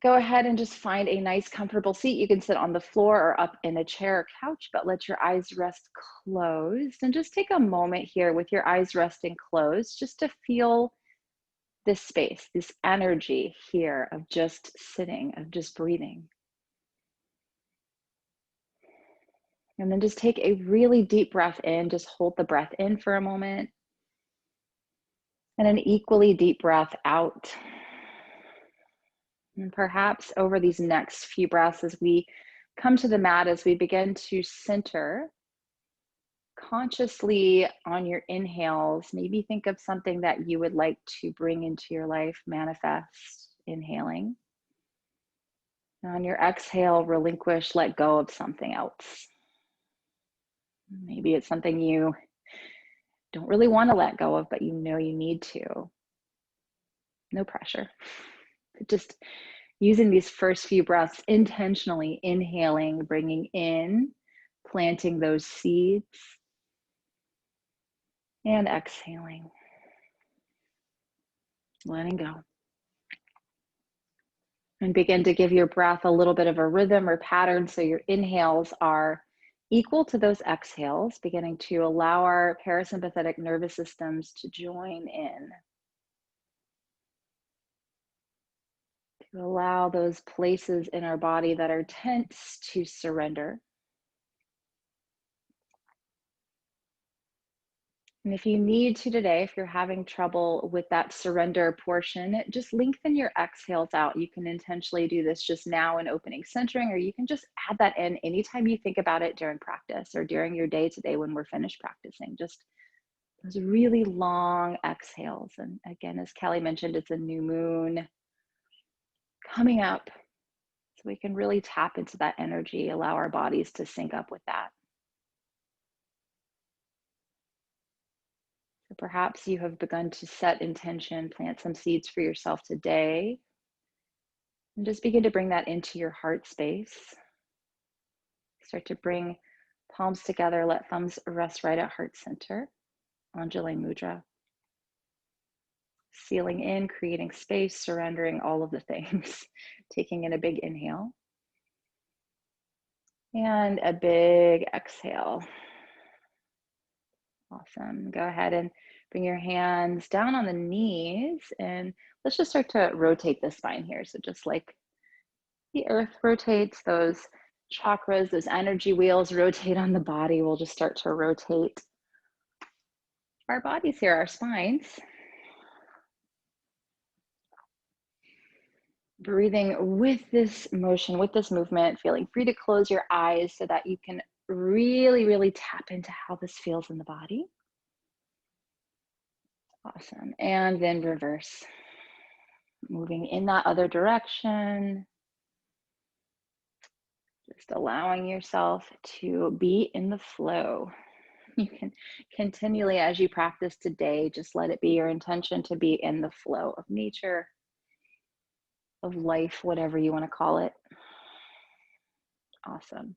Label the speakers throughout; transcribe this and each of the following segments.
Speaker 1: Go ahead and just find a nice comfortable seat. You can sit on the floor or up in a chair or couch, but let your eyes rest closed. And just take a moment here with your eyes resting closed, just to feel this space, this energy here of just sitting, of just breathing. And then just take a really deep breath in. Just hold the breath in for a moment. And an equally deep breath out. And perhaps over these next few breaths, as we come to the mat, as we begin to center consciously on your inhales, maybe think of something that you would like to bring into your life, manifest, inhaling. And on your exhale, relinquish, let go of something else. Maybe it's something you don't really want to let go of, but you know you need to. No pressure. Just using these first few breaths, intentionally inhaling, bringing in, planting those seeds, and exhaling, letting go. And begin to give your breath a little bit of a rhythm or pattern so your inhales are equal to those exhales, beginning to allow our parasympathetic nervous systems to join in. To allow those places in our body that are tense to surrender. And if you need to today, if you're having trouble with that surrender portion, just lengthen your exhales out. You can intentionally do this just now in opening centering, or you can just add that in anytime you think about it during practice or during your day today when we're finished practicing. Just those really long exhales. And again, as Kelly mentioned, it's a new moon coming up. So we can really tap into that energy, allow our bodies to sync up with that. So perhaps you have begun to set intention, plant some seeds for yourself today, and just begin to bring that into your heart space. Start to bring palms together, let thumbs rest right at heart center, Anjali Mudra. Sealing in, creating space, surrendering all of the things. Taking in a big inhale. And a big exhale. Awesome. Go ahead and bring your hands down on the knees, and let's just start to rotate the spine here. So just like the earth rotates, those chakras, those energy wheels rotate on the body, we'll just start to rotate our bodies here, our spines. Breathing with this motion, with this movement, feeling free to close your eyes so that you can really, really tap into how this feels in the body. Awesome. And then reverse. Moving in that other direction. Just allowing yourself to be in the flow. You can continually, as you practice today, just let it be your intention to be in the flow of nature, of life, whatever you want to call it. Awesome.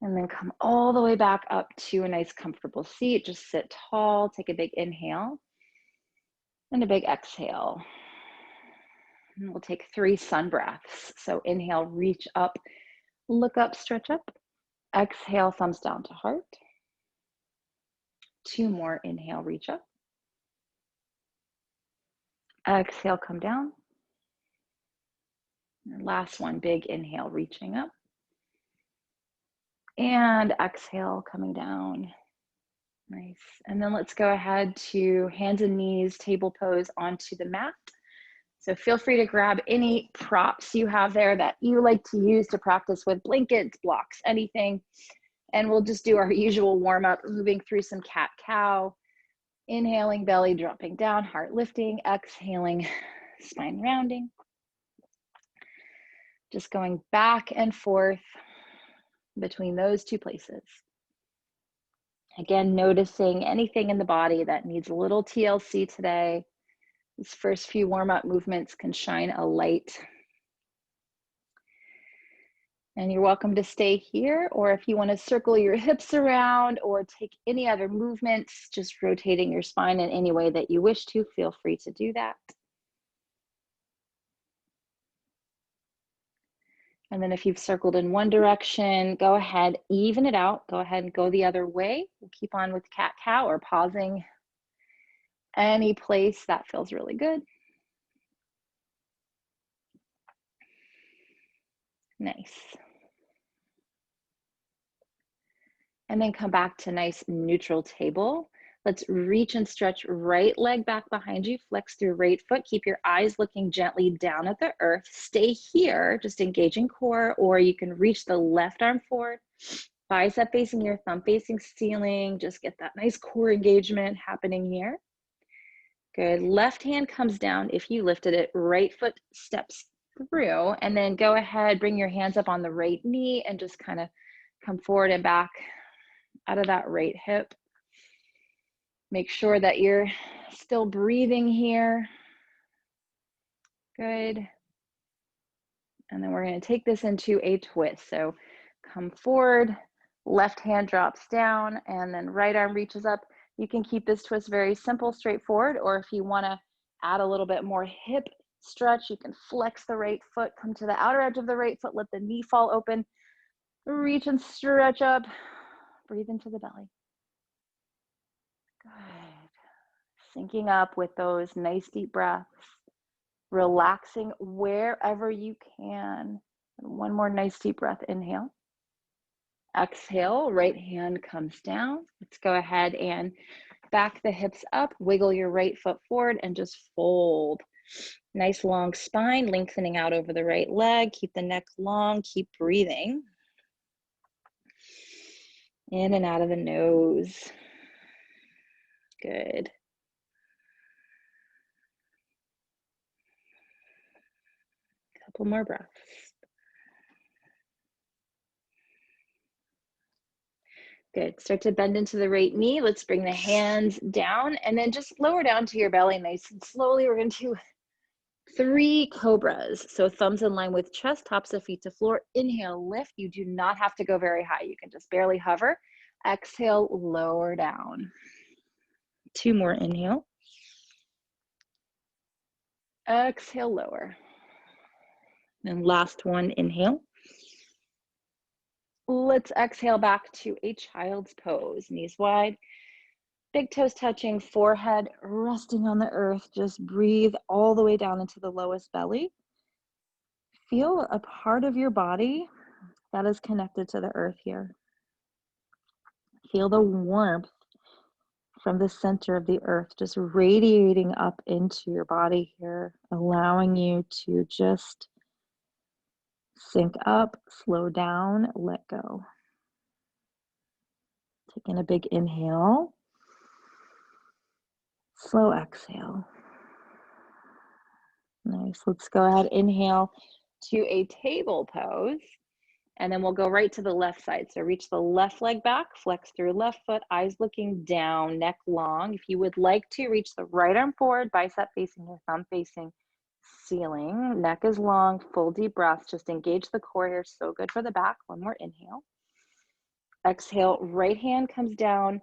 Speaker 1: And then come all the way back up to a nice comfortable seat. Just sit tall, take a big inhale and a big exhale. And we'll take 3 sun breaths. So inhale, reach up, look up, stretch up. Exhale, thumbs down to heart. 2 more, inhale, reach up. Exhale, come down. And last one, big inhale, reaching up. And exhale, coming down. Nice. And then let's go ahead to hands and knees, table pose onto the mat. So feel free to grab any props you have there that you like to use to practice with, blankets, blocks, anything. And we'll just do our usual warm up, moving through some cat-cow. Inhaling, belly dropping down, heart lifting. Exhaling, spine rounding. Just going back and forth between those 2 places. Again, noticing anything in the body that needs a little TLC today. These first few warm-up movements can shine a light. And you're welcome to stay here, or if you want to circle your hips around or take any other movements, just rotating your spine in any way that you wish to, feel free to do that. And then if you've circled in one direction, go ahead, even it out. Go ahead and go the other way. We'll keep on with cat-cow or pausing any place that feels really good. Nice. And then come back to nice neutral table. Let's reach and stretch right leg back behind you, flex through right foot. Keep your eyes looking gently down at the earth. Stay here, just engaging core, or you can reach the left arm forward, bicep facing your thumb facing ceiling. Just get that nice core engagement happening here. Good. Left hand comes down. If you lifted it, right foot steps through, and then go ahead, bring your hands up on the right knee and just kind of come forward and back out of that right hip. Make sure that you're still breathing here. Good. And then we're going to take this into a twist. So come forward, left hand drops down, and then right arm reaches up. You can keep this twist very simple, straightforward, or if you want to add a little bit more hip stretch, you can flex the right foot, come to the outer edge of the right foot, let the knee fall open, reach and stretch up, breathe into the belly. Good. Syncing up with those nice deep breaths, relaxing wherever you can. And one more nice deep breath, inhale. Exhale, right hand comes down. Let's go ahead and back the hips up, wiggle your right foot forward and just fold. Nice long spine, lengthening out over the right leg. Keep the neck long, keep breathing. In and out of the nose. Good. Couple more breaths. Good. Start to bend into the right knee. Let's bring the hands down and then just lower down to your belly nice and slowly. We're going to do 3 cobras. So thumbs in line with chest, tops of feet to floor. Inhale, lift. You do not have to go very high. You can just barely hover. Exhale, lower down. 2 more, inhale. Exhale, lower. And last one, inhale. Let's exhale back to a child's pose. Knees wide, big toes touching, forehead resting on the earth. Just breathe all the way down into the lowest belly. Feel a part of your body that is connected to the earth here. Feel the warmth from the center of the earth just radiating up into your body here, allowing you to just sink up, slow down, let go. Taking a big inhale, slow exhale. Nice. Let's go ahead, inhale to a table pose, and then we'll go right to the left side. So reach the left leg back, flex through left foot, eyes looking down, neck long. If you would like to, reach the right arm forward, bicep facing your thumb facing ceiling. Neck is long, full deep breaths. Just engage the core here. So good for the back. One more inhale. Exhale, right hand comes down,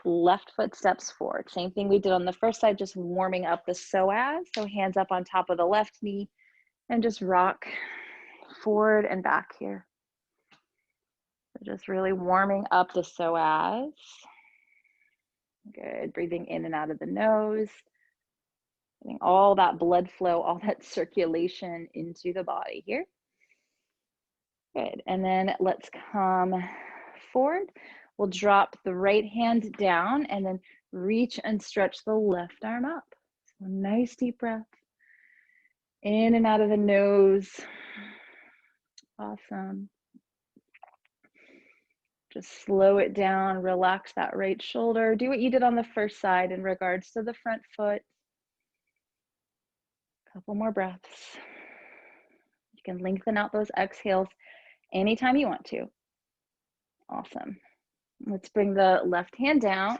Speaker 1: left foot steps forward. Same thing we did on the first side, just warming up the psoas. So hands up on top of the left knee and just rock forward and back here. So just really warming up the psoas. Good. Breathing in and out of the nose. Getting all that blood flow, all that circulation into the body here. Good. And then let's come forward. We'll drop the right hand down and then reach and stretch the left arm up. So nice deep breath. In and out of the nose. Awesome. Just slow it down, relax that right shoulder. Do what you did on the first side in regards to the front foot. Couple more breaths. You can lengthen out those exhales anytime you want to. Awesome. Let's bring the left hand down,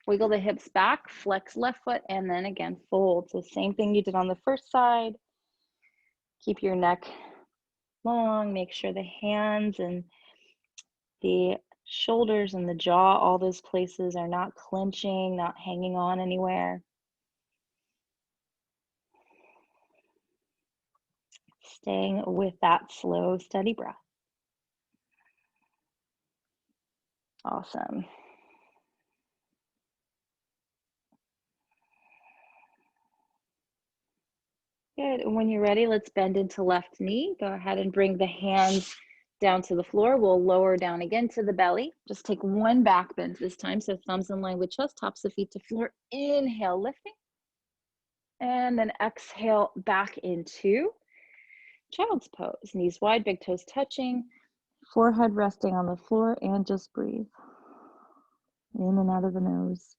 Speaker 1: wiggle the hips back, flex left foot, and then again, fold. So same thing you did on the first side. Keep your neck long, make sure the hands and the shoulders and the jaw, all those places are not clenching, not hanging on anywhere. Staying with that slow, steady breath. Awesome. Good. And when you're ready, let's bend into left knee. Go ahead and bring the hands down to the floor. We'll lower down again to the belly. Just take one back bend this time. So thumbs in line with chest, tops of feet to floor. Inhale, lifting. And then exhale back into child's pose. Knees wide, big toes touching, forehead resting on the floor, and just breathe. In and out of the nose.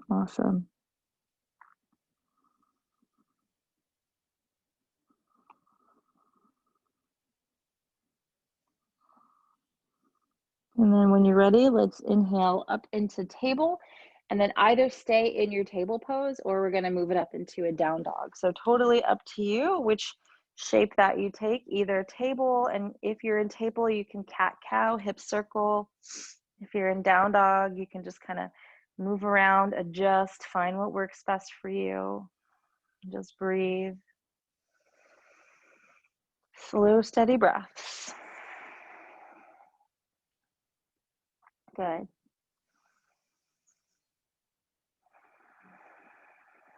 Speaker 1: Awesome. And then when you're ready, let's inhale up into table and then either stay in your table pose or we're going to move it up into a down dog. So totally up to you which shape that you take, either table, and if you're in table, you can cat cow, hip circle. If you're in down dog, you can just kind of move around, adjust, find what works best for you. Just breathe. Slow, steady breaths. Good.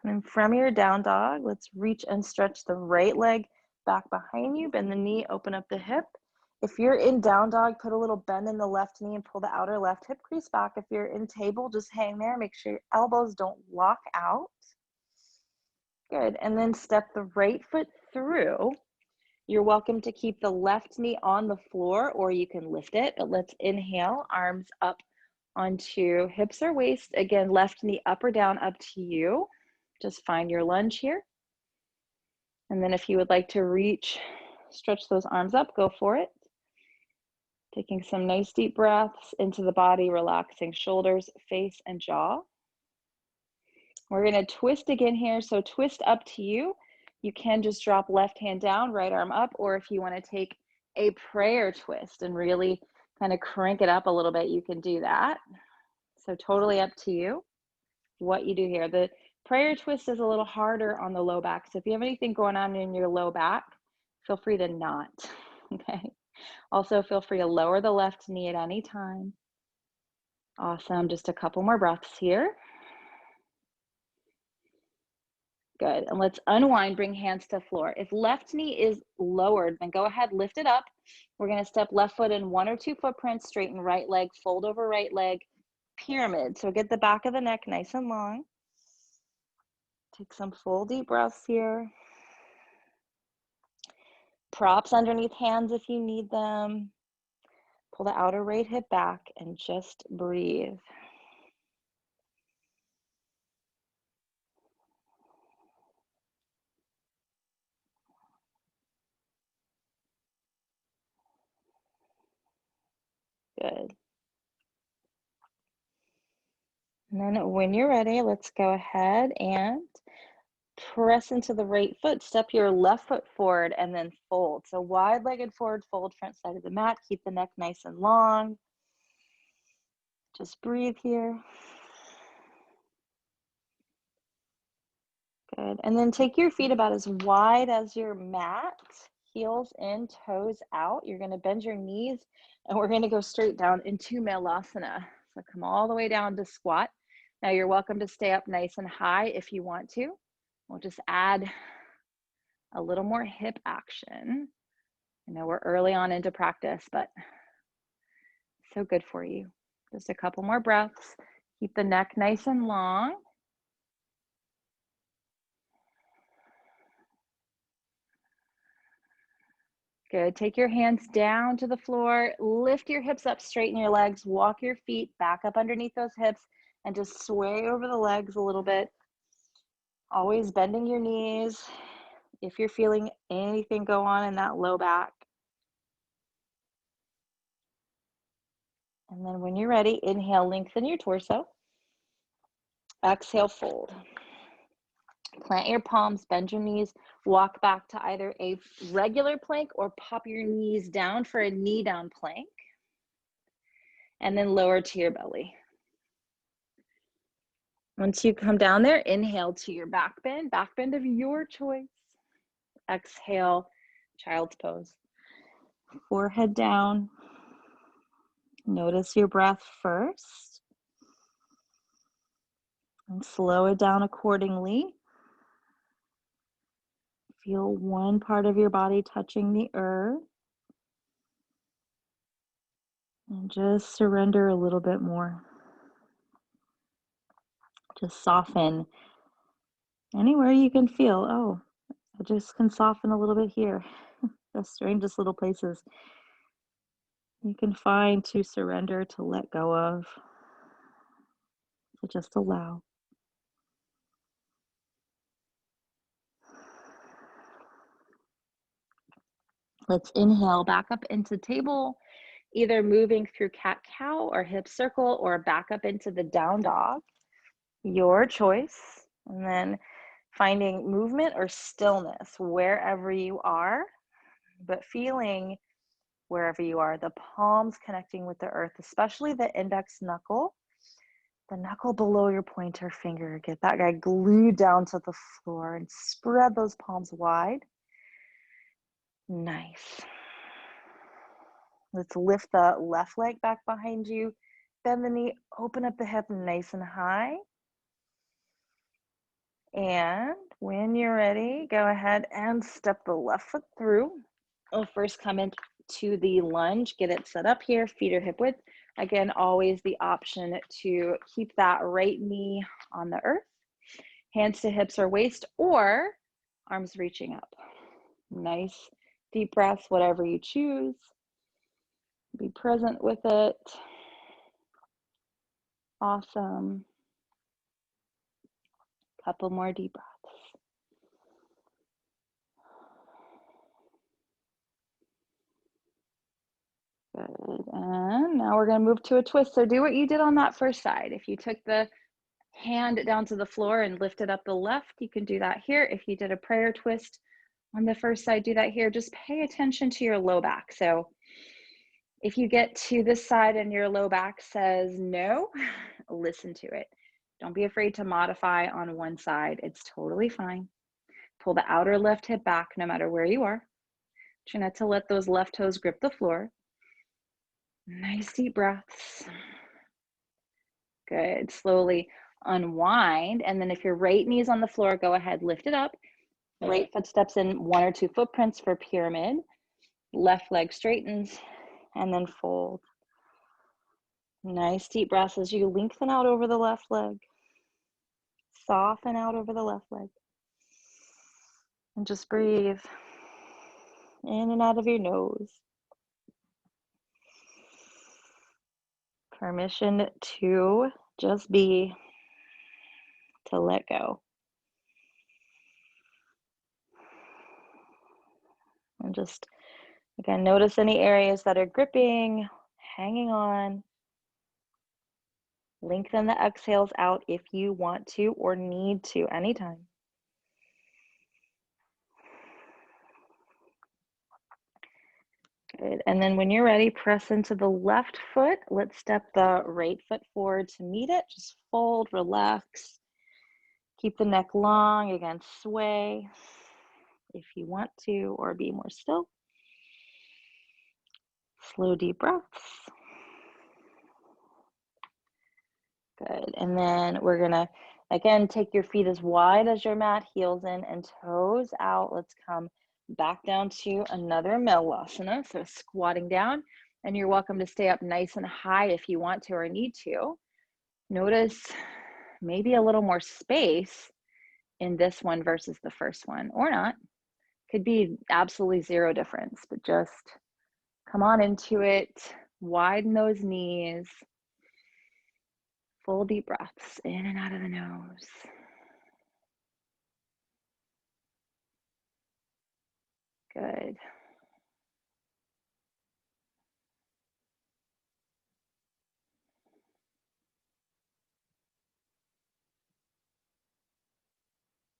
Speaker 1: And from your down dog, let's reach and stretch the right leg back behind you, bend the knee, open up the hip. If you're in down dog, put a little bend in the left knee and pull the outer left hip crease back. If you're in table, just hang there. Make sure your elbows don't lock out. Good. And then step the right foot through. You're welcome to keep the left knee on the floor or you can lift it, but let's inhale, arms up onto hips or waist. Again, left knee up or down, up to you. Just find your lunge here. And then if you would like to reach, stretch those arms up, go for it. Taking some nice deep breaths into the body, relaxing shoulders, face, and jaw. We're going to twist again here. So twist up to you. You can just drop left hand down, right arm up, or if you want to take a prayer twist and really kind of crank it up a little bit, you can do that. So totally up to you what you do here. The prayer twist is a little harder on the low back. So if you have anything going on in your low back, feel free to not, okay? Also feel free to lower the left knee at any time. Awesome, just a couple more breaths here. Good, and let's unwind, bring hands to floor. If left knee is lowered, then go ahead, lift it up. We're gonna step left foot in 1 or 2 footprints, straighten right leg, fold over right leg, pyramid. So get the back of the neck nice and long. Take some full deep breaths here. Props underneath hands if you need them. Pull the outer right hip back and just breathe. Good. And then when you're ready, let's go ahead and press into the right foot. Step your left foot forward and then fold. So wide-legged forward fold, front side of the mat. Keep the neck nice and long. Just breathe here. Good. And then take your feet about as wide as your mat. Heels in, toes out. You're going to bend your knees and we're going to go straight down into Melasana. So come all the way down to squat. Now you're welcome to stay up nice and high if you want to. We'll just add a little more hip action. I know we're early on into practice, but so good for you. Just a couple more breaths. Keep the neck nice and long. Good. Take your hands down to the floor. Lift your hips up, straighten your legs, walk your feet back up underneath those hips, and just sway over the legs a little bit. Always bending your knees if you're feeling anything go on in that low back. And then when you're ready, inhale, lengthen your torso. Exhale, fold. Plant your palms, bend your knees, walk back to either a regular plank or pop your knees down for a knee down plank. And then lower to your belly. Once you come down there, inhale to your back bend of your choice. Exhale, child's pose. Forehead down. Notice your breath first. And slow it down accordingly. Feel one part of your body touching the earth. And just surrender a little bit more. Just soften anywhere you can feel. Oh, I just can soften a little bit here. The strangest little places you can find to surrender, to let go of, to just allow. Let's inhale back up into table, either moving through cat-cow or hip circle or back up into the down dog. Your choice. And then finding movement or stillness wherever you are, but feeling wherever you are, the palms connecting with the earth, especially the index knuckle, the knuckle below your pointer finger. Get that guy glued down to the floor and spread those palms wide. Nice. Let's lift the left leg back behind you. Bend the knee, open up the hip nice and high. And when you're ready, go ahead and step the left foot through. We'll first come into the lunge, get it set up here, feet are hip width. Again, always the option to keep that right knee on the earth, hands to hips or waist, or arms reaching up. Nice deep breaths, whatever you choose. Be present with it. Awesome. Couple more deep breaths. Good. And now we're going to move to a twist. So do what you did on that first side. If you took the hand down to the floor and lifted up the left, you can do that here. If you did a prayer twist on the first side, do that here. Just pay attention to your low back. So if you get to this side and your low back says no, listen to it. Don't be afraid to modify on one side. It's totally fine. Pull the outer left hip back no matter where you are. Try not to let those left toes grip the floor. Nice deep breaths. Good. Slowly unwind. And then if your right knee is on the floor, go ahead, lift it up. Right foot steps in 1 or 2 footprints for pyramid. Left leg straightens and then fold. Nice deep breaths as you lengthen out over the left leg. Soften out over the left leg. And just breathe in and out of your nose. Permission to just be, to let go. And just, again, notice any areas that are gripping, hanging on. Lengthen the exhales out if you want to or need to, anytime. Good. And then when you're ready, press into the left foot. Let's step the right foot forward to meet it. Just fold, relax. Keep the neck long. Again, sway if you want to, or be more still. Slow, deep breaths. Good. And then we're going to, again, take your feet as wide as your mat, heels in and toes out. Let's come back down to another Melasana. So squatting down, and you're welcome to stay up nice and high if you want to or need to. Notice maybe a little more space in this one versus the first one, or not. Could be absolutely zero difference, but just come on into it. Widen those knees. Full deep breaths in and out of the nose. Good.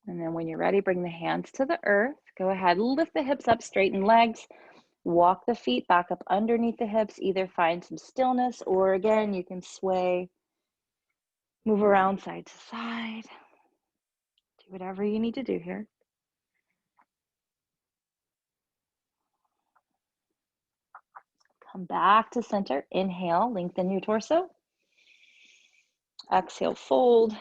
Speaker 1: And then when you're ready, bring the hands to the earth. Go ahead, lift the hips up, straighten legs. Walk the feet back up underneath the hips. Either find some stillness or again, you can sway Move around side to side. Do whatever you need to do here. Come back to center. Inhale, lengthen your torso. Exhale, fold.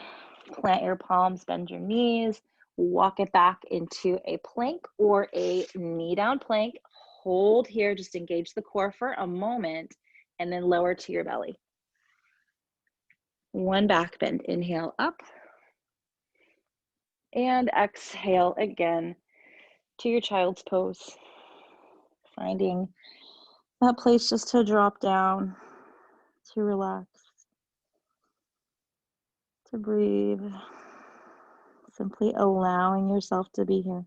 Speaker 1: Plant your palms, bend your knees. Walk it back into a plank or a knee down plank. Hold here, just engage the core for a moment, and then lower to your belly. One back bend. Inhale up. And exhale again to your child's pose. Finding that place just to drop down, to relax, to breathe. Simply allowing yourself to be here.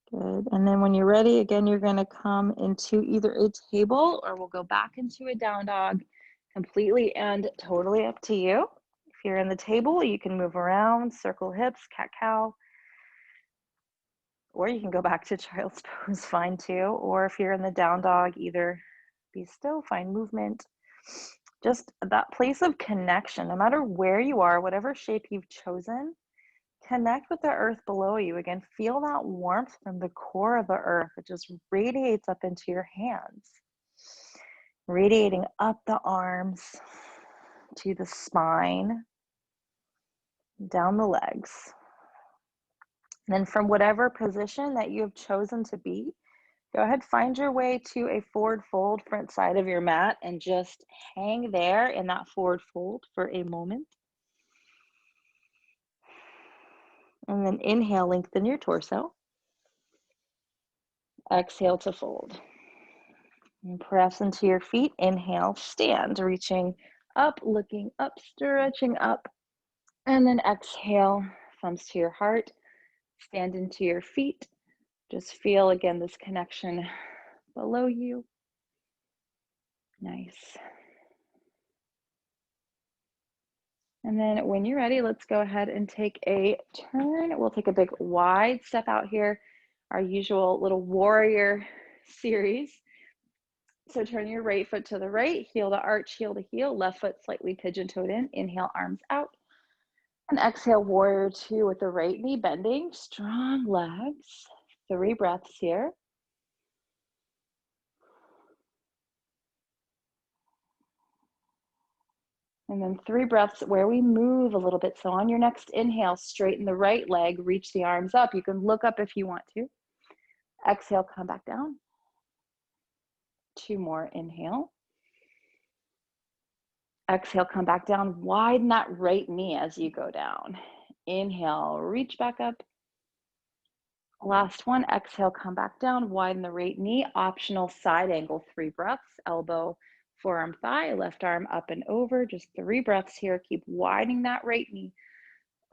Speaker 1: Good. And then when you're ready, again, you're going to come into either a table or we'll go back into a down dog. Completely and totally up to you. If you're in the table, you can move around, circle hips, cat-cow, or you can go back to child's pose, fine too. Or if you're in the down dog, either be still, find movement. Just that place of connection, no matter where you are, whatever shape you've chosen, connect with the earth below you. Again, feel that warmth from the core of the earth. It just radiates up into your hands, radiating up the arms to the spine, down the legs. And then from whatever position that you have chosen to be, go ahead, find your way to a forward fold, front side of your mat, and just hang there in that forward fold for a moment. And then inhale, lengthen your torso. Exhale to fold. And press into your feet. Inhale, stand, reaching up, looking up, stretching up. And then exhale, thumbs to your heart. Stand into your feet. Just feel again this connection below you. Nice. And then when you're ready, let's go ahead and take a turn. We'll take a big wide step out here, our usual little warrior series. So turn your right foot to the right, heel to arch, heel to heel, left foot slightly pigeon-toed in. Inhale, arms out. And exhale, warrior two with the right knee bending, strong legs. 3 breaths here. And then 3 breaths where we move a little bit. So on your next inhale, straighten the right leg, reach the arms up. You can look up if you want to. Exhale, come back down. 2 more, inhale. Exhale, come back down. Widen that right knee as you go down. Inhale, reach back up. Last one, exhale, come back down. Widen the right knee. Optional side angle, 3 breaths. Elbow, forearm, thigh, left arm up and over. Just 3 breaths here. Keep widening that right knee.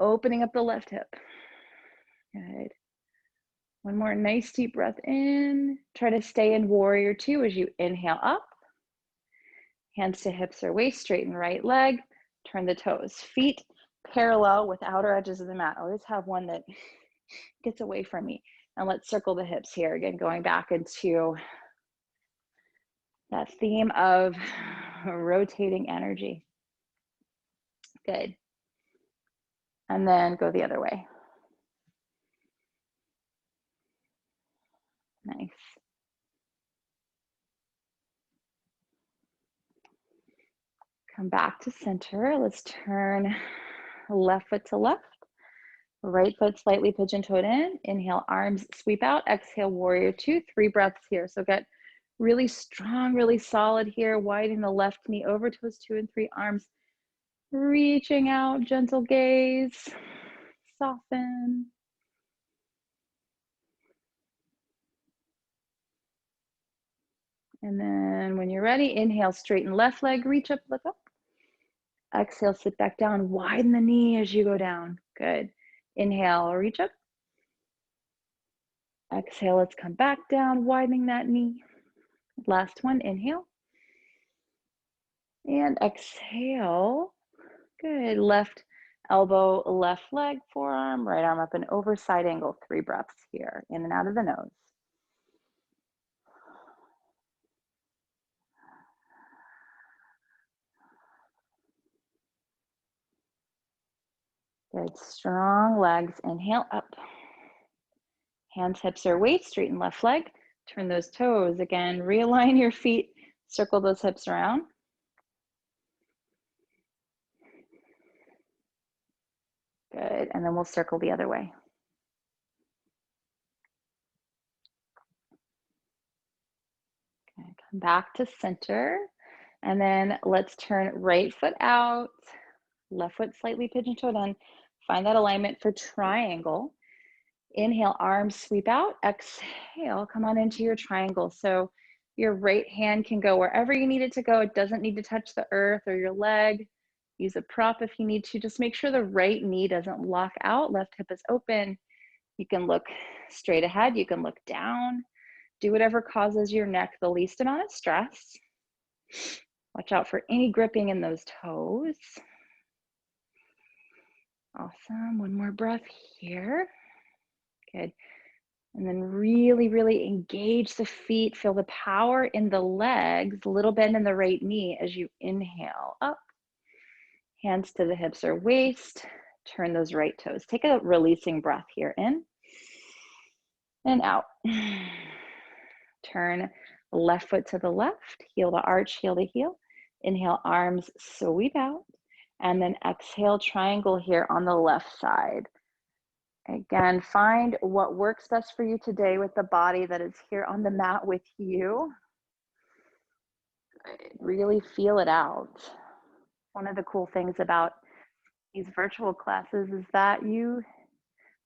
Speaker 1: Opening up the left hip. Good. One more nice deep breath in. Try to stay in warrior two as you inhale up. Hands to hips or waist, straighten right leg. Turn the toes. Feet parallel with outer edges of the mat. I always have one that gets away from me. And let's circle the hips here. Again, going back into that theme of rotating energy. Good. And then go the other way. Nice. Come back to center. Let's turn left foot to left. Right foot slightly pigeon-toed in. Inhale, arms sweep out. Exhale, warrior two. 3 breaths here. So get really strong, really solid here. Widening the left knee over, toes 2 and 3, arms reaching out, gentle gaze. Soften. And then when you're ready, inhale, straighten left leg, reach up, look up. Exhale, sit back down, widen the knee as you go down. Good. Inhale, reach up. Exhale, let's come back down, widening that knee. Last one, inhale. And exhale. Good. Left elbow, left leg, forearm, right arm up and over, side angle. 3 breaths here. In and out of the nose. Good. Strong legs. Inhale up. Hands, hips, or waist. Straighten left leg. Turn those toes. Again, realign your feet. Circle those hips around. Good. And then we'll circle the other way. Okay, come back to center. And then let's turn right foot out. Left foot slightly pigeon toed in. Find that alignment for triangle. Inhale, arms sweep out. Exhale, come on into your triangle. So your right hand can go wherever you need it to go. It doesn't need to touch the earth or your leg. Use a prop if you need to. Just make sure the right knee doesn't lock out. Left hip is open. You can look straight ahead. You can look down. Do whatever causes your neck the least amount of stress. Watch out for any gripping in those toes. Awesome. One more breath here. Good. And then really, really engage the feet. Feel the power in the legs, a little bend in the right knee as you inhale up. Hands to the hips or waist. Turn those right toes. Take a releasing breath here. In and out. Turn left foot to the left. Heel to arch, heel to heel. Inhale, arms sweep out. And then exhale, triangle here on the left side. Again, find what works best for you today with the body that is here on the mat with you. Really feel it out. One of the cool things about these virtual classes is that you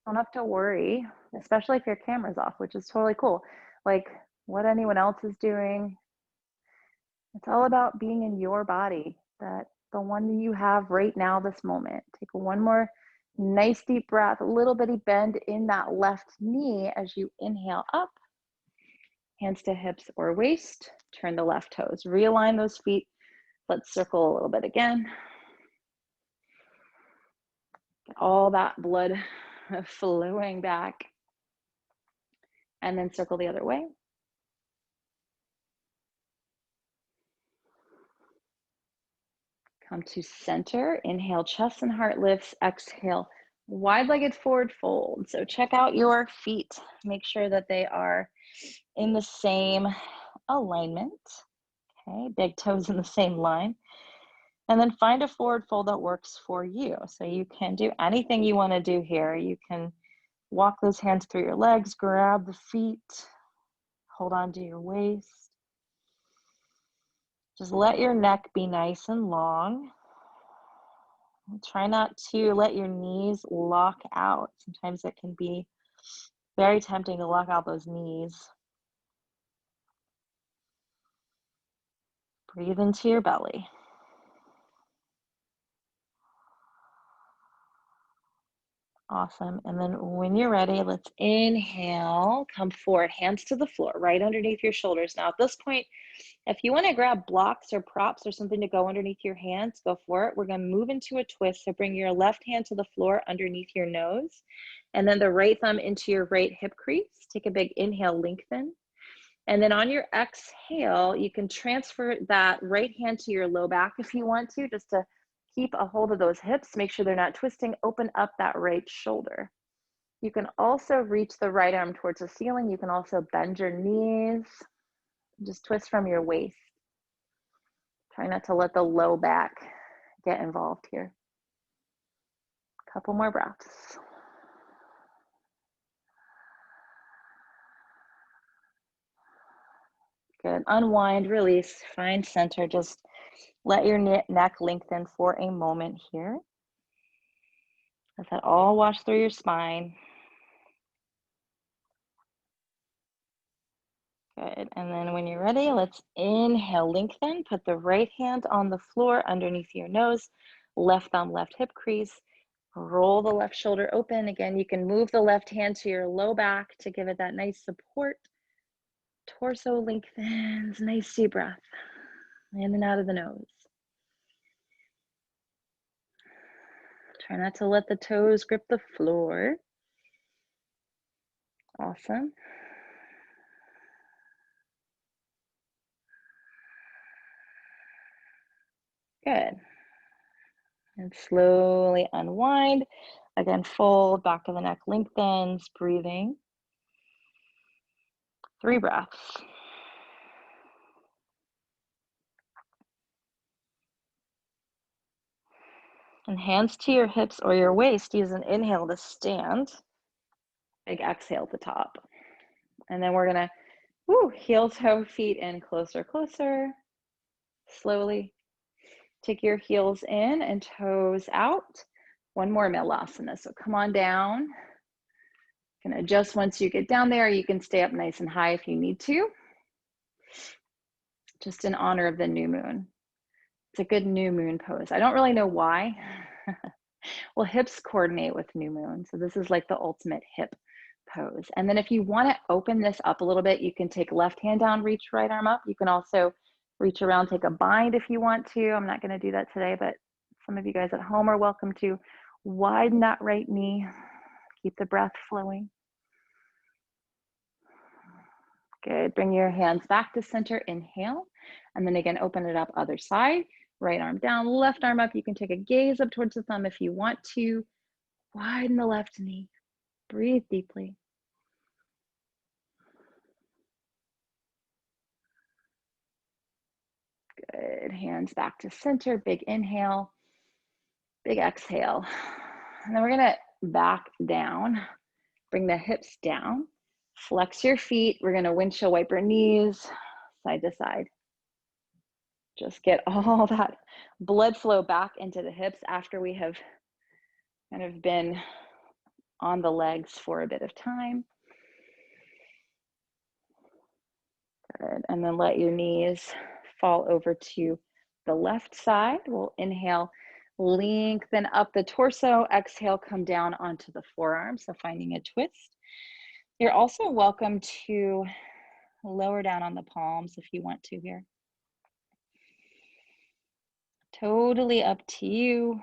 Speaker 1: don't have to worry, especially if your camera's off, which is totally cool. Like what anyone else is doing. It's all about being in your body, that the one you have right now, this moment. Take one more nice deep breath, a little bitty bend in that left knee as you inhale up. Hands to hips or waist. Turn the left toes. Realign those feet. Let's circle a little bit again. Get all that blood flowing back. And then circle the other way. Come to center. Inhale, chest and heart lifts. Exhale, wide-legged forward fold. So check out your feet. Make sure that they are in the same alignment. Okay, big toes in the same line. And then find a forward fold that works for you. So you can do anything you want to do here. You can walk those hands through your legs, grab the feet, hold on to your waist. Just let your neck be nice and long. Try not to let your knees lock out. Sometimes it can be very tempting to lock out those knees. Breathe into your belly. Awesome. And then when you're ready, let's inhale, come forward, hands to the floor, right underneath your shoulders. Now at this point, if you want to grab blocks or props or something to go underneath your hands, go for it. We're going to move into a twist. So bring your left hand to the floor underneath your nose, and then the right thumb into your right hip crease. Take a big inhale, lengthen. And then on your exhale, you can transfer that right hand to your low back if you want to, just to keep a hold of those hips. Make sure they're not twisting. Open up that right shoulder. You can also reach the right arm towards the ceiling. You can also bend your knees. Just twist from your waist. Try not to let the low back get involved here. Couple more breaths. Good. Unwind, release, find center. Just let your neck lengthen for a moment here. Let that all wash through your spine. Good. And then when you're ready, let's inhale, lengthen. Put the right hand on the floor underneath your nose. Left thumb, left hip crease. Roll the left shoulder open. Again, you can move the left hand to your low back to give it that nice support. Torso lengthens. Nice deep breath. In and out of the nose. Try not to let the toes grip the floor. Awesome. Good. And slowly unwind. Again, fold, back of the neck lengthens, breathing. 3 breaths. And hands to your hips or your waist. Use an inhale to stand. Big exhale at the top. And then we're gonna heel toe feet in closer, closer. Slowly take your heels in and toes out. One more Melasana. So come on down. You can adjust once you get down there. You can stay up nice and high if you need to. Just in honor of the new moon. It's a good new moon pose. I don't really know why. Well, hips coordinate with new moon. So this is like the ultimate hip pose. And then if you want to open this up a little bit, you can take left hand down, reach right arm up. You can also reach around, take a bind if you want to. I'm not going to do that today, but some of you guys at home are welcome to widen that right knee. Keep the breath flowing. Good. Bring your hands back to center. Inhale. And then again, open it up other side. Right arm down, left arm up. You can take a gaze up towards the thumb if you want to. Widen the left knee. Breathe deeply. Good. Hands back to center. Big inhale. Big exhale. And then we're going to back down. Bring the hips down. Flex your feet. We're going to windshield wiper knees side to side. Just get all that blood flow back into the hips after we have kind of been on the legs for a bit of time. Good. And then let your knees fall over to the left side. We'll inhale, lengthen up the torso. Exhale, come down onto the forearm. So finding a twist. You're also welcome to lower down on the palms if you want to here. Totally up to you.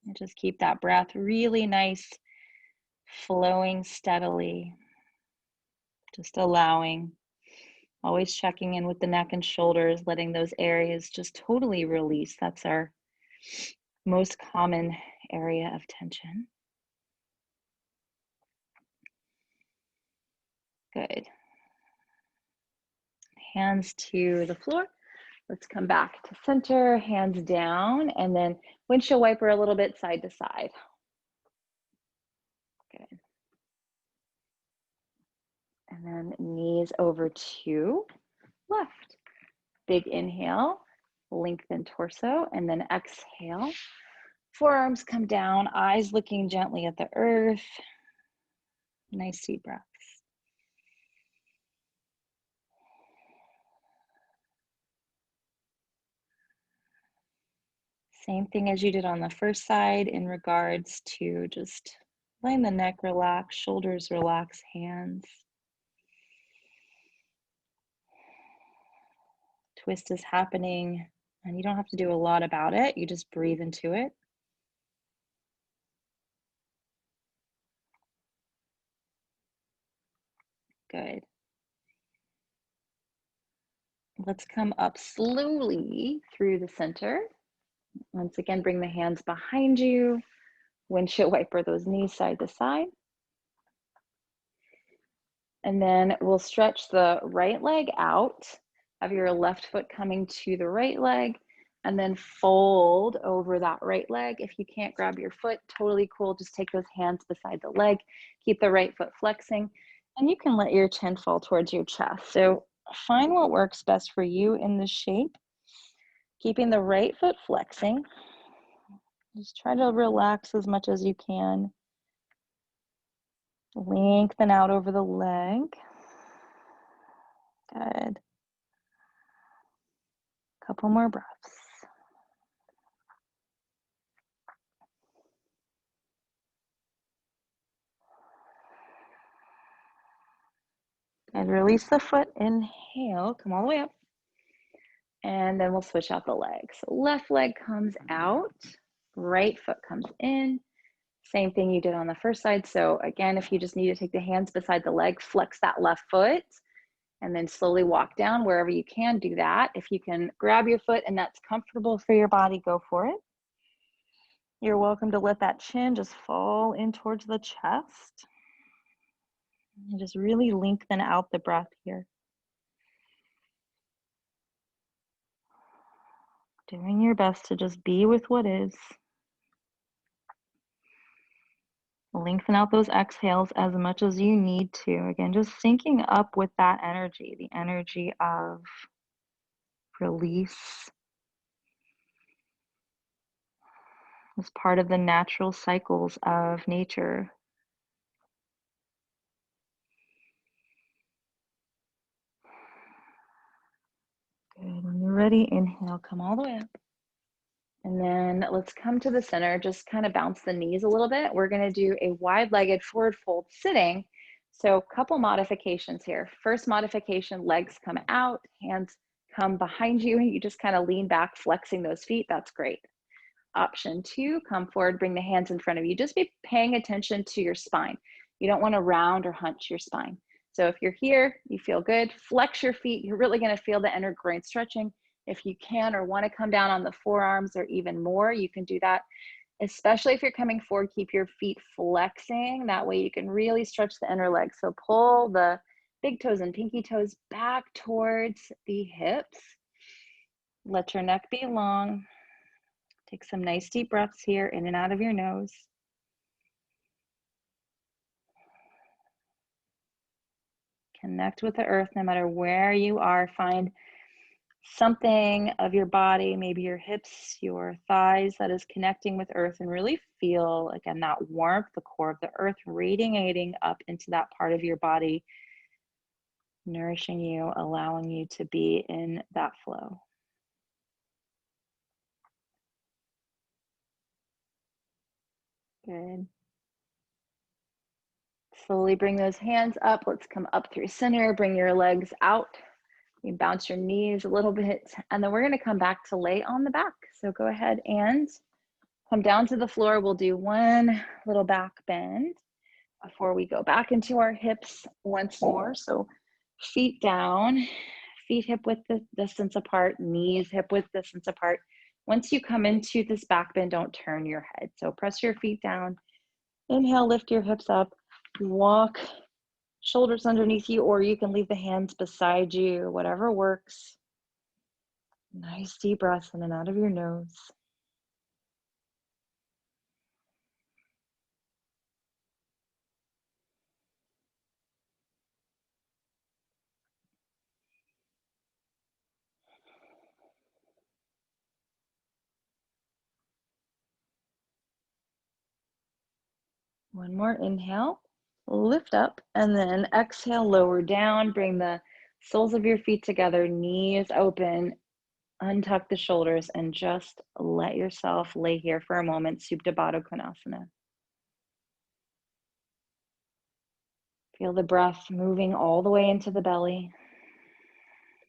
Speaker 1: And just keep that breath really nice, flowing steadily. Just allowing, always checking in with the neck and shoulders, letting those areas just totally release. That's our most common area of tension. Good. Hands to the floor. Let's come back to center, hands down, and then windshield wiper a little bit side to side. Good. And then knees over to left. Big inhale, lengthen torso, and then exhale. Forearms come down, eyes looking gently at the earth. Nice deep breaths. Same thing as you did on the first side in regards to just letting the neck relax, shoulders relax, hands. Twist is happening, and you don't have to do a lot about it. You just breathe into it. Good. Let's come up slowly through the center. Once again, bring the hands behind you. Windshield wiper those knees side to side. And then we'll stretch the right leg out. Have your left foot coming to the right leg, and then fold over that right leg. If you can't grab your foot, totally cool. Just take those hands beside the leg. Keep the right foot flexing, and you can let your chin fall towards your chest. So find what works best for you in this shape. Keeping the right foot flexing. Just try to relax as much as you can. Lengthen out over the leg. Good. Couple more breaths. And release the foot. Inhale, come all the way up. And then we'll switch out the leg. So left leg comes out. Right foot comes in. Same thing you did on the first side. So again, if you just need to take the hands beside the leg, flex that left foot and then slowly walk down wherever you can. Do that. If you can grab your foot and that's comfortable for your body, go for it. You're welcome to let that chin just fall in towards the chest. And just really lengthen out the breath here. Doing your best to just be with what is. Lengthen out those exhales as much as you need to. Again, just syncing up with that energy, the energy of release as part of the natural cycles of nature. Good. When you're ready, inhale, come all the way up. And then let's come to the center, just kind of bounce the knees a little bit. We're going to do a wide-legged forward fold sitting. So a couple modifications here. First modification, legs come out, hands come behind you, and you just kind of lean back, flexing those feet. That's great. Option two, come forward, bring the hands in front of you. Just be paying attention to your spine. You don't want to round or hunch your spine. So if you're here, you feel good, flex your feet. You're really going to feel the inner groin stretching. If you can or want to come down on the forearms or even more, you can do that. Especially if you're coming forward, keep your feet flexing. That way you can really stretch the inner leg. So pull the big toes and pinky toes back towards the hips. Let your neck be long. Take some nice deep breaths here, in and out of your nose. Connect with the earth no matter where you are. Find something of your body, maybe your hips, your thighs, that is connecting with earth, and really feel, again, that warmth, the core of the earth radiating up into that part of your body, nourishing you, allowing you to be in that flow. Good. Slowly bring those hands up. Let's come up through center. Bring your legs out. You bounce your knees a little bit, and then we're going to come back to lay on the back. So go ahead and come down to the floor. We'll do one little back bend before we go back into our hips once more. So feet down, feet hip width distance apart, knees hip width distance apart. Once you come into this back bend, don't turn your head. So press your feet down. Inhale, lift your hips up, walk shoulders underneath you, or you can leave the hands beside you, whatever works. Nice deep breaths in and out of your nose. One more inhale, lift up, and then exhale, lower down, bring the soles of your feet together, knees open, untuck the shoulders, and just let yourself lay here for a moment, Supta Baddha Konasana. Feel the breath moving all the way into the belly,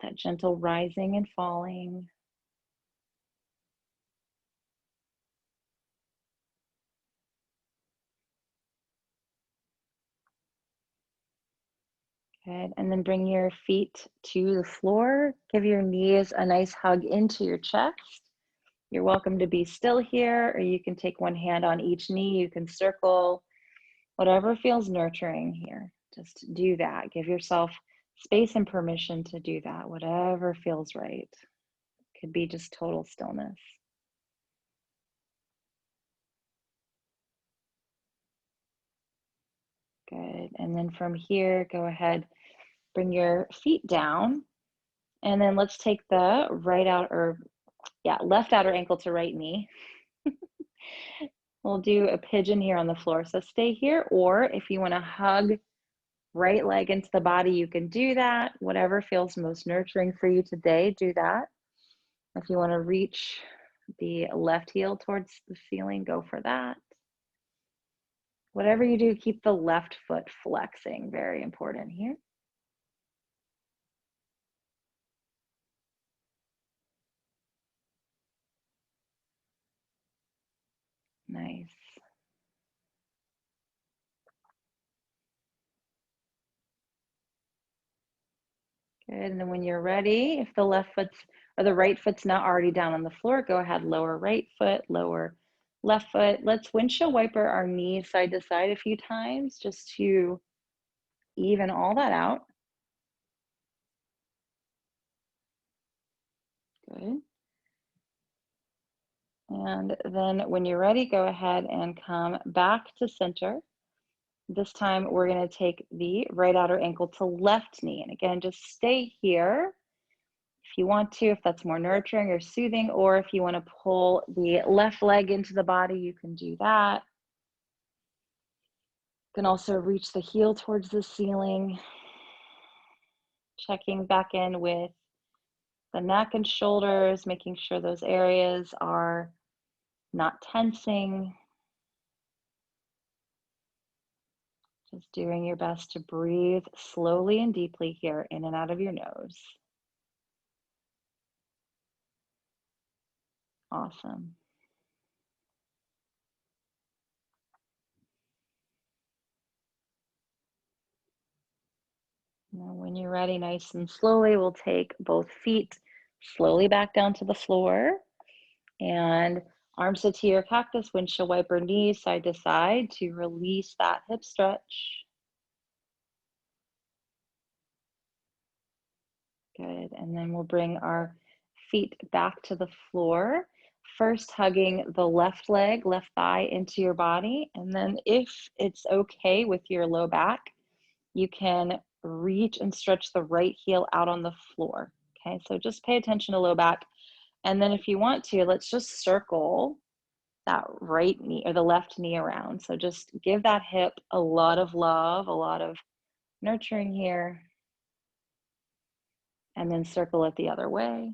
Speaker 1: that gentle rising and falling. Good, and then bring your feet to the floor. Give your knees a nice hug into your chest. You're welcome to be still here, or you can take one hand on each knee. You can circle, whatever feels nurturing here. Just do that. Give yourself space and permission to do that, whatever feels right. Could be just total stillness. Good. And then from here, go ahead, bring your feet down. And then let's take the left outer ankle to right knee. We'll do a pigeon here on the floor. So stay here, or if you want to hug right leg into the body, you can do that. Whatever feels most nurturing for you today, do that. If you want to reach the left heel towards the ceiling, go for that. Whatever you do, keep the left foot flexing. Very important here. Nice. Good. And then when you're ready, if the left foot's or the right foot's not already down on the floor, go ahead, lower right foot, lower left foot. Let's windshield wiper our knees side to side a few times just to even all that out. Good. And then when you're ready, go ahead and come back to center. This time we're going to take the right outer ankle to left knee. And again, just stay here if you want to, if that's more nurturing or soothing, or if you want to pull the left leg into the body, you can do that. You can also reach the heel towards the ceiling. Checking back in with the neck and shoulders, making sure those areas are not tensing. Just doing your best to breathe slowly and deeply here, in and out of your nose. Awesome. Now, when you're ready, nice and slowly, we'll take both feet slowly back down to the floor and arms to your cactus, windshield wiper knees side to side to release that hip stretch. Good. And then we'll bring our feet back to the floor. First, hugging the left leg, left thigh into your body. And then, if it's okay with your low back, you can reach and stretch the right heel out on the floor. Okay, so just pay attention to low back. And then, if you want to, let's just circle that right knee or the left knee around. So just give that hip a lot of love, a lot of nurturing here. And then circle it the other way.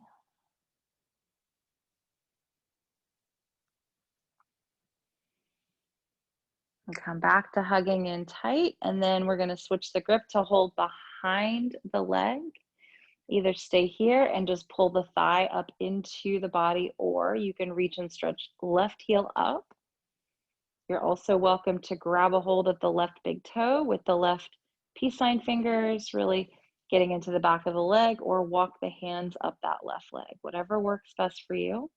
Speaker 1: And come back to hugging in tight. And then we're going to switch the grip to hold behind the leg. Either stay here and just pull the thigh up into the body, or you can reach and stretch left heel up. You're also welcome to grab a hold of the left big toe with the left peace sign fingers, really getting into the back of the leg, or walk the hands up that left leg, whatever works best for you.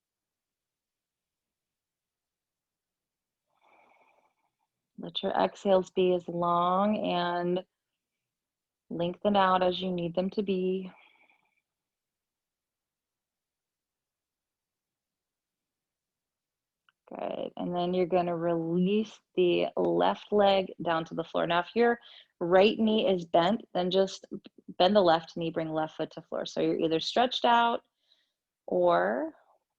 Speaker 1: Let your exhales be as long and lengthen out as you need them to be. Good. And then you're going to release the left leg down to the floor. Now, if your right knee is bent, then just bend the left knee, bring left foot to floor. So you're either stretched out or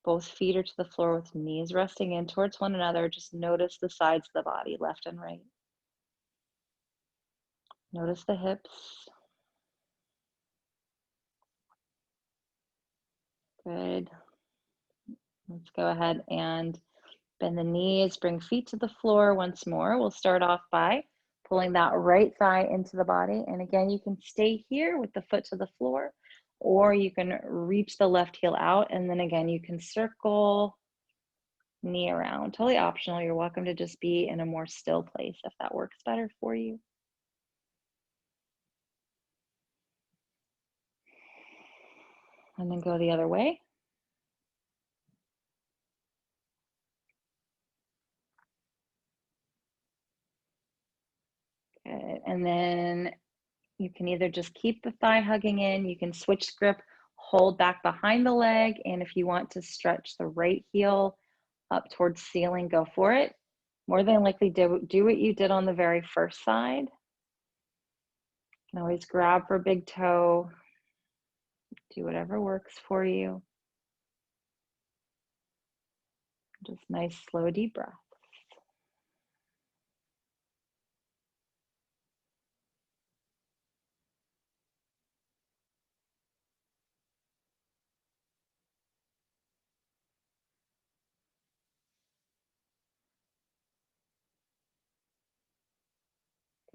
Speaker 1: both feet are to the floor with knees resting in towards one another. Just notice the sides of the body, left and right. Notice the hips. Good. Let's go ahead and bend the knees, bring feet to the floor once more. We'll start off by pulling that right thigh into the body. And again, you can stay here with the foot to the floor, or you can reach the left heel out. And then again, you can circle knee around. Totally optional. You're welcome to just be in a more still place if that works better for you. And then go the other way. Good. And then you can either just keep the thigh hugging in, you can switch grip, hold back behind the leg, and if you want to stretch the right heel up towards ceiling, go for it. More than likely do what you did on the very first side. You can always grab for big toe, do whatever works for you. Just nice, slow, deep breath.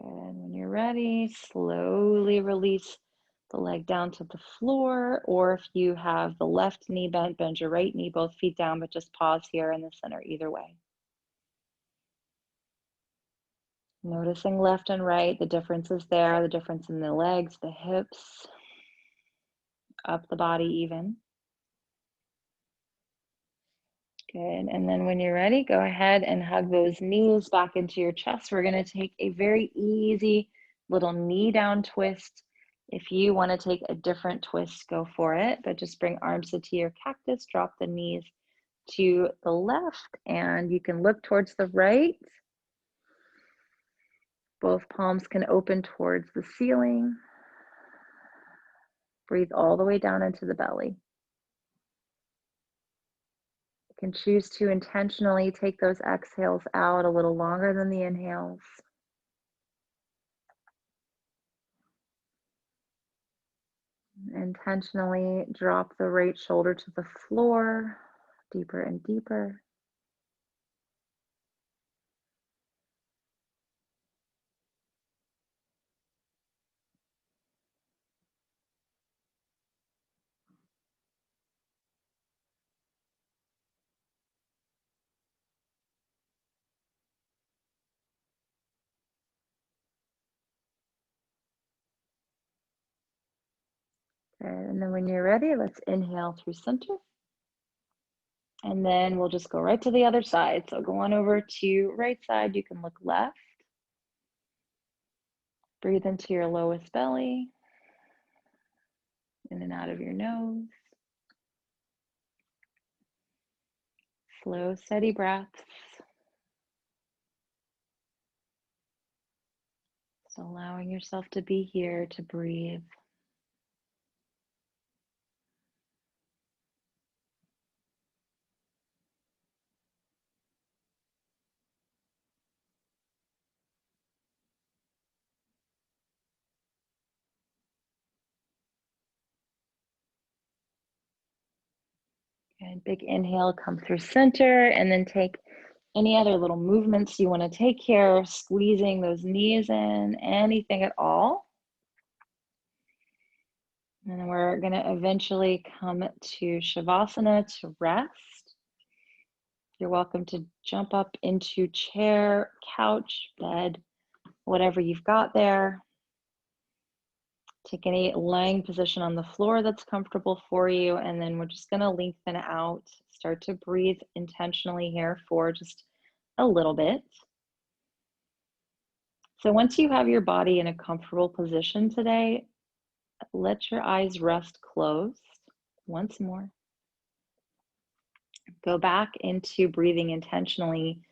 Speaker 1: Good. When you're ready, slowly release the leg down to the floor, or if you have the left knee bent, bend your right knee, both feet down, but just pause here in the center either way. Noticing left and right, the differences there, the difference in the legs, the hips, up the body even. Good. And then when you're ready, go ahead and hug those knees back into your chest. We're going to take a very easy little knee down twist. If you want to take a different twist, go for it. But just bring arms to your cactus, drop the knees to the left, and you can look towards the right. Both palms can open towards the ceiling. Breathe all the way down into the belly. You can choose to intentionally take those exhales out a little longer than the inhales. Intentionally drop the right shoulder to the floor, deeper and deeper. Good. And then when you're ready, let's inhale through center. And then we'll just go right to the other side. So go on over to right side. You can look left. Breathe into your lowest belly. In and out of your nose. Slow, steady breaths. So allowing yourself to be here, to breathe. And big inhale, come through center, and then take any other little movements you want to take here, squeezing those knees in, anything at all. And we're going to eventually come to Shavasana to rest. You're welcome to jump up into chair, couch, bed, whatever you've got there. Take any lying position on the floor that's comfortable for you. And then we're just going to lengthen out. Start to breathe intentionally here for just a little bit. So once you have your body in a comfortable position today, let your eyes rest closed once more. Go back into breathing intentionally,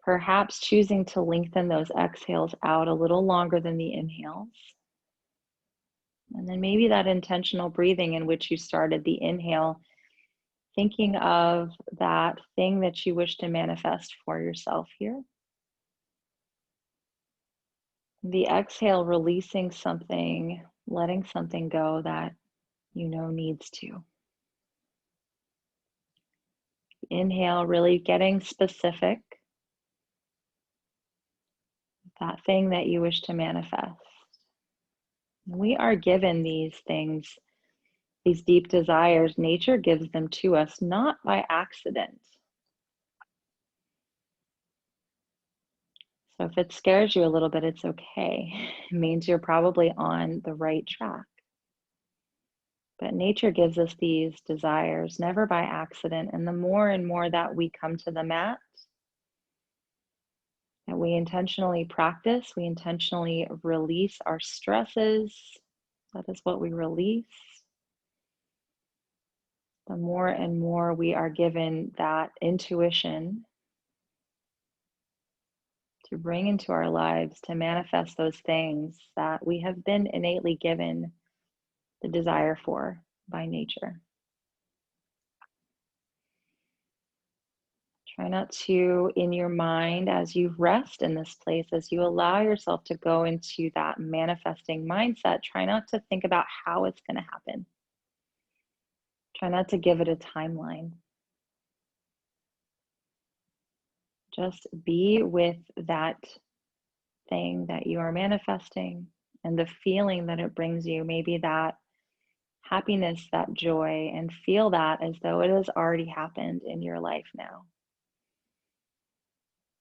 Speaker 1: perhaps choosing to lengthen those exhales out a little longer than the inhales. And then maybe that intentional breathing in which you started the inhale, thinking of that thing that you wish to manifest for yourself here. The exhale, releasing something, letting something go that you know needs to. Inhale, really getting specific. That thing that you wish to manifest. We are given these things, these deep desires. Nature gives them to us, not by accident. So if it scares you a little bit, it's okay. It means you're probably on the right track. But nature gives us these desires, never by accident. And the more and more that we come to the mat, that we intentionally practice, we intentionally release our stresses. That is what we release. The more and more we are given that intuition to bring into our lives, to manifest those things that we have been innately given the desire for by nature. Try not to, in your mind, as you rest in this place, as you allow yourself to go into that manifesting mindset, try not to think about how it's going to happen. Try not to give it a timeline. Just be with that thing that you are manifesting and the feeling that it brings you, maybe that happiness, that joy, and feel that as though it has already happened in your life now.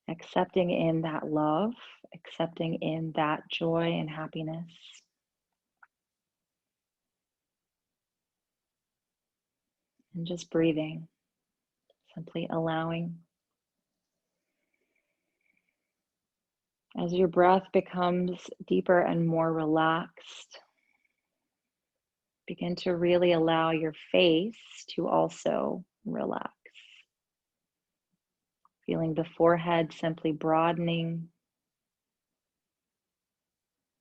Speaker 1: accepting in that love, accepting in that joy and happiness, and just breathing, simply allowing. As your breath becomes deeper and more relaxed, begin to really allow your face to also relax. Feeling the forehead simply broadening,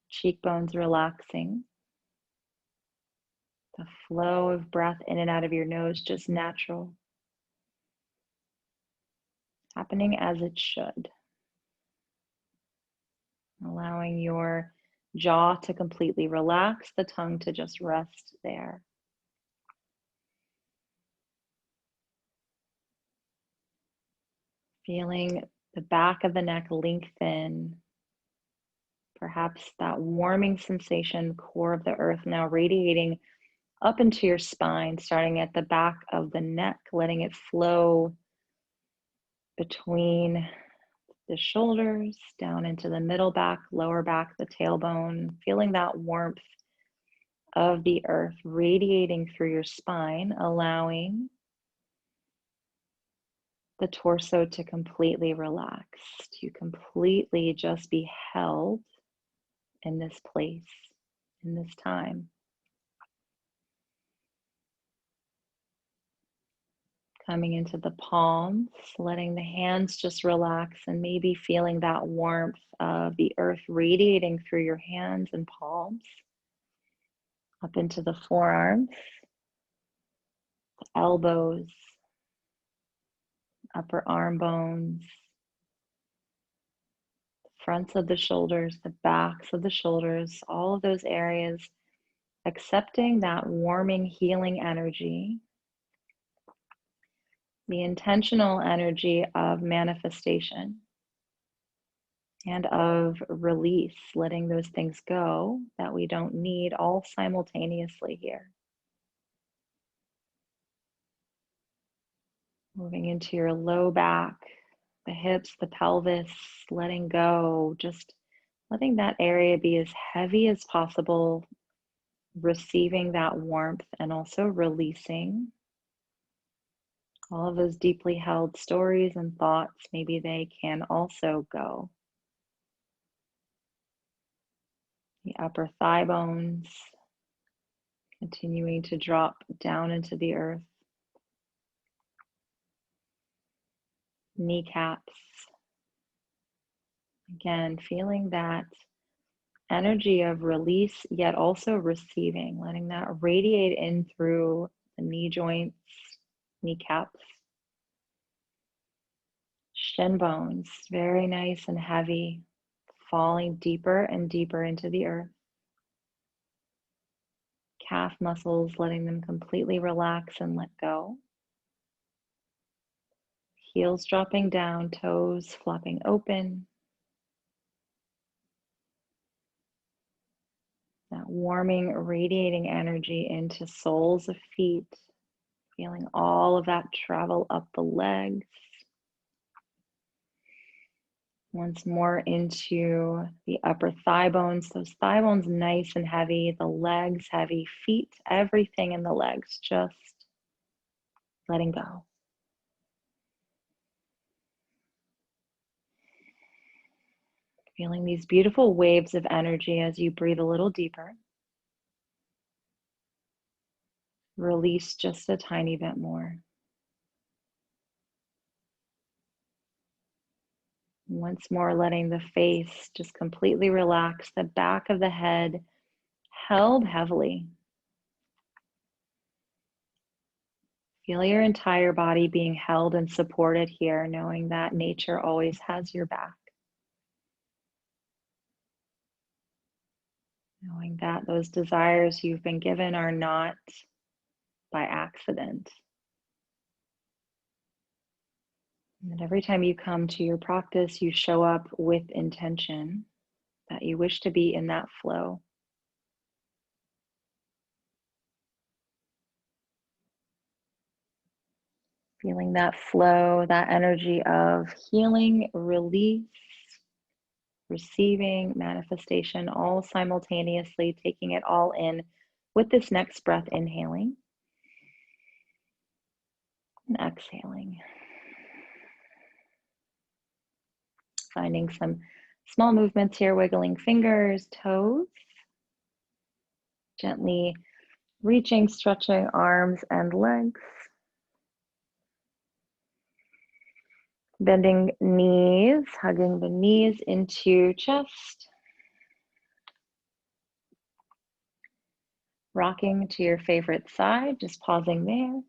Speaker 1: cheekbones relaxing, the flow of breath in and out of your nose just natural, happening as it should. Allowing your jaw to completely relax, the tongue to just rest there. Feeling the back of the neck lengthen, perhaps that warming sensation, core of the earth now radiating up into your spine, starting at the back of the neck, letting it flow between the shoulders, down into the middle back, lower back, the tailbone, feeling that warmth of the earth radiating through your spine, allowing the torso to completely relax, to completely just be held in this place, in this time. Coming into the palms, letting the hands just relax and maybe feeling that warmth of the earth radiating through your hands and palms, up into the forearms, the elbows, upper arm bones, fronts of the shoulders, the backs of the shoulders, all of those areas, accepting that warming, healing energy, the intentional energy of manifestation and of release, letting those things go that we don't need all simultaneously here. Moving into your low back, the hips, the pelvis, letting go, just letting that area be as heavy as possible, receiving that warmth and also releasing all of those deeply held stories and thoughts. Maybe they can also go. The upper thigh bones, continuing to drop down into the earth. Kneecaps. Again, feeling that energy of release, yet also receiving, letting that radiate in through the knee joints, kneecaps. Shin bones, very nice and heavy, falling deeper and deeper into the earth. Calf muscles, letting them completely relax and let go. Heels dropping down, toes flopping open. That warming, radiating energy into soles of feet, feeling all of that travel up the legs. Once more into the upper thigh bones, those thigh bones nice and heavy, the legs heavy, feet, everything in the legs, just letting go. Feeling these beautiful waves of energy as you breathe a little deeper. Release just a tiny bit more. Once more, letting the face just completely relax, the back of the head held heavily. Feel your entire body being held and supported here, knowing that nature always has your back. Knowing that those desires you've been given are not by accident. And that every time you come to your practice, you show up with intention that you wish to be in that flow. Feeling that flow, that energy of healing, release, receiving, manifestation, all simultaneously, taking it all in with this next breath, inhaling and exhaling. Finding some small movements here, wiggling fingers, toes, gently reaching, stretching arms and legs. Bending knees, hugging the knees into chest. Rocking to your favorite side, just pausing there.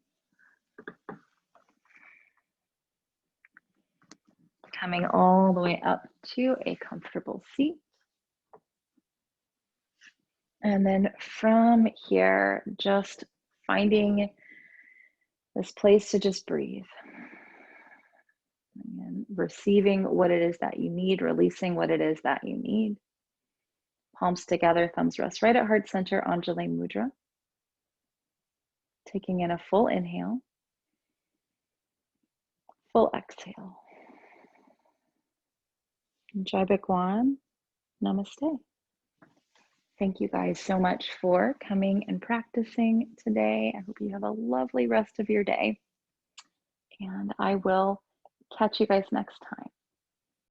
Speaker 1: Coming all the way up to a comfortable seat. And then from here, just finding this place to just breathe. And receiving what it is that you need, releasing what it is that you need. Palms together, thumbs rest right at heart center, Anjali Mudra. Taking in a full inhale, full exhale. Jai Bhagwan, namaste. Thank you guys so much for coming and practicing today. I hope you have a lovely rest of your day. And I will catch you guys next time.